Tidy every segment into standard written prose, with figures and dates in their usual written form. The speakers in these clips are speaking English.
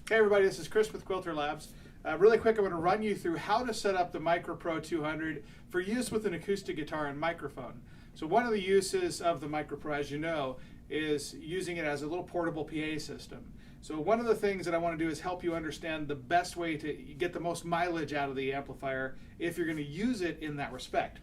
Hey everybody, this is Chris with Quilter Labs. Really quick, I'm going to run you through how to set up the MicroPro 200 for use with an acoustic guitar and microphone. So one of the uses of the MicroPro, as you know, is using it as a little portable PA system. So one of the things that I want to do is help you understand the best way to get the most mileage out of the amplifier if you're going to use it in that respect.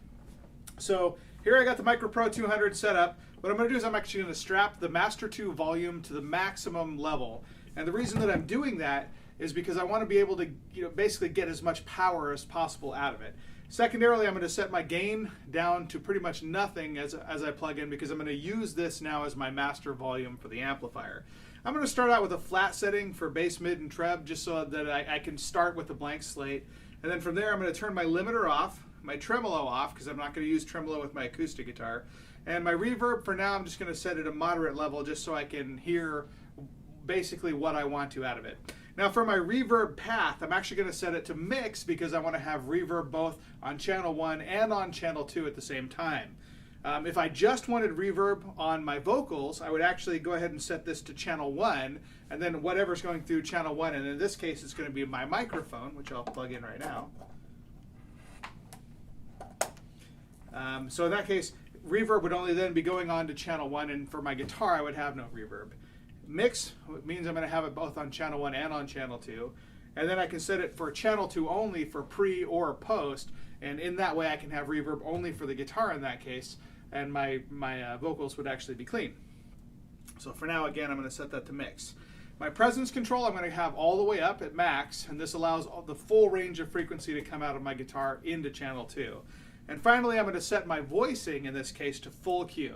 So here I got the MicroPro 200 set up. What I'm going to do is I'm actually going to strap the Master 2 volume to the maximum level. And the reason that I'm doing that is because I want to be able to basically get as much power as possible out of it. Secondarily, I'm going to set my gain down to pretty much nothing as I plug in, because I'm going to use this now as my master volume for the amplifier. I'm going to start out with a flat setting for bass, mid, and treb, just so that I can start with a blank slate. And then from there, I'm going to turn my limiter off, my tremolo off, because I'm not going to use tremolo with my acoustic guitar. And my reverb, for now, I'm just going to set it at a moderate level just so I can hear basically what I want to out of it. Now for my reverb path, I'm actually going to set it to mix because I want to have reverb both on channel 1 and on channel 2 at the same time. If I just wanted reverb on my vocals, I would actually go ahead and set this to channel 1, and then whatever's going through channel 1, and in this case it's going to be my microphone, which I'll plug in right now. So in that case, reverb would only then be going on to channel 1, and for my guitar I would have no reverb. Mix means I'm going to have it both on channel 1 and on channel 2, and then I can set it for channel 2 only for pre or post, and in that way I can have reverb only for the guitar in that case, and my vocals would actually be clean. So for now, again, I'm going to set that to mix. My presence control I'm going to have all the way up at max, and this allows the full range of frequency to come out of my guitar into channel 2. And finally, I'm going to set my voicing in this case to full Q.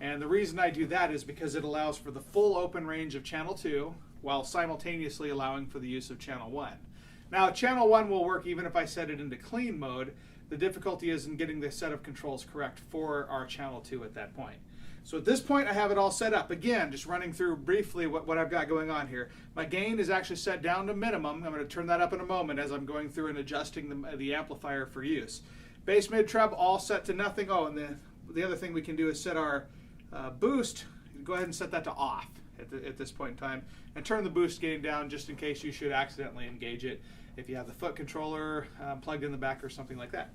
And the reason I do that is because it allows for the full open range of channel 2 while simultaneously allowing for the use of channel 1. Now channel 1 will work even if I set it into clean mode. The difficulty is in getting the set of controls correct for our channel 2 at that point. So at this point I have it all set up. Again, just running through briefly what I've got going on here. My gain is actually set down to minimum. I'm going to turn that up in a moment as I'm going through and adjusting the amplifier for use. Bass, mid, treb all set to nothing. Oh, and the other thing we can do is set our boost. Go ahead and set that to off at this point in time, and turn the boost gain down just in case you should accidentally engage it if you have the foot controller plugged in the back or something like that.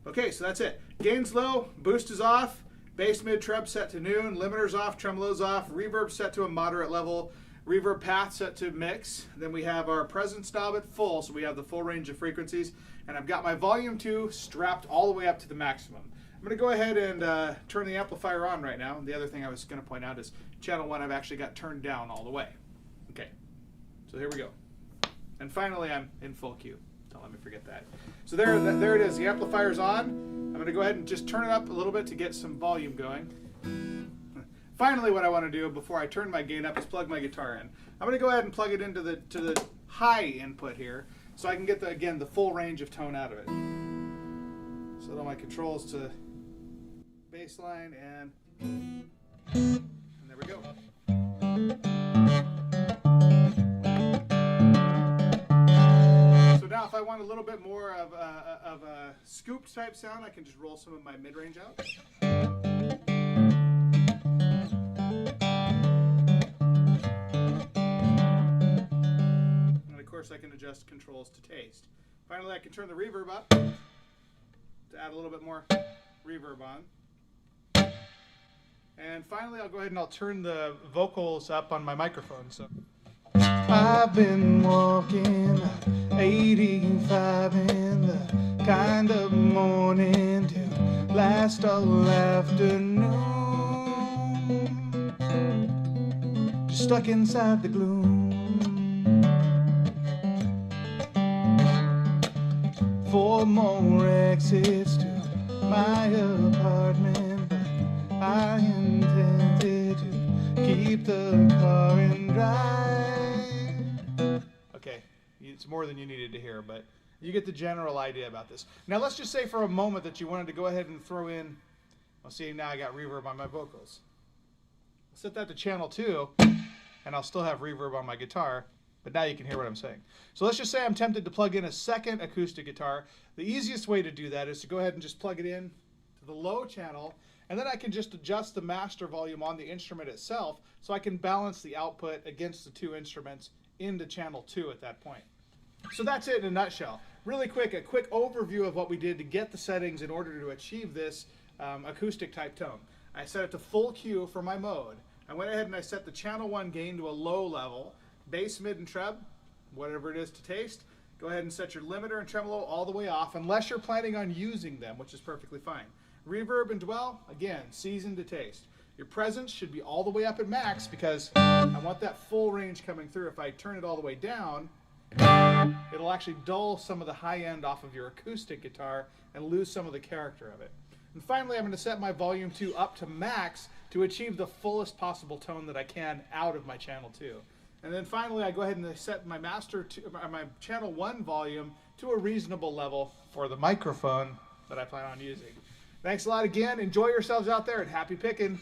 Okay, so that's it. Gain's low, boost is off, bass, mid, treb set to noon, limiters off, tremolo's off, reverb set to a moderate level, reverb path set to mix. Then we have our presence knob at full, so we have the full range of frequencies, and I've got my volume 2 strapped all the way up to the maximum. I'm going to go ahead and turn the amplifier on right now. The other thing I was going to point out is channel 1 I've actually got turned down all the way. Okay, so here we go. And finally I'm in full Q. Don't let me forget that. So there it is. The amplifier's on. I'm going to go ahead and just turn it up a little bit to get some volume going. Finally, what I want to do before I turn my gain up is plug my guitar in. I'm going to go ahead and plug it into the high input here so I can get the full range of tone out of it. Set all my controls to baseline, and there we go. So now if I want a little bit more of a scooped type sound, I can just roll some of my mid-range out. And of course I can adjust controls to taste. Finally, I can turn the reverb up to add a little bit more reverb on. And finally, I'll go ahead and I'll turn the vocals up on my microphone. So I've been walking 85 in the kind of morning to last all afternoon, just stuck inside the gloom. 4 more exits to my apartment, but I intended to keep the car in drive. Okay, it's more than you needed to hear, but you get the general idea about this. Now let's just say for a moment that you wanted to go ahead and throw in, I'll see now I got reverb on my vocals. I'll set that to channel 2, and I'll still have reverb on my guitar. But now you can hear what I'm saying. So let's just say I'm tempted to plug in a second acoustic guitar. The easiest way to do that is to go ahead and just plug it in to the low channel, and then I can just adjust the master volume on the instrument itself so I can balance the output against the 2 instruments into channel 2 at that point. So that's it in a nutshell. Really quick, a quick overview of what we did to get the settings in order to achieve this acoustic type tone. I set it to full Q for my mode. I went ahead and I set the channel 1 gain to a low level, bass, mid, and treb, whatever it is to taste. Go ahead and set your limiter and tremolo all the way off, unless you're planning on using them, which is perfectly fine. Reverb and dwell, again, season to taste. Your presence should be all the way up at max because I want that full range coming through. If I turn it all the way down, it'll actually dull some of the high end off of your acoustic guitar and lose some of the character of it. And finally, I'm going to set my volume 2 up to max to achieve the fullest possible tone that I can out of my channel 2. And then finally, I go ahead and set my my channel 1 volume to a reasonable level for the microphone that I plan on using. Thanks a lot again. Enjoy yourselves out there and happy picking.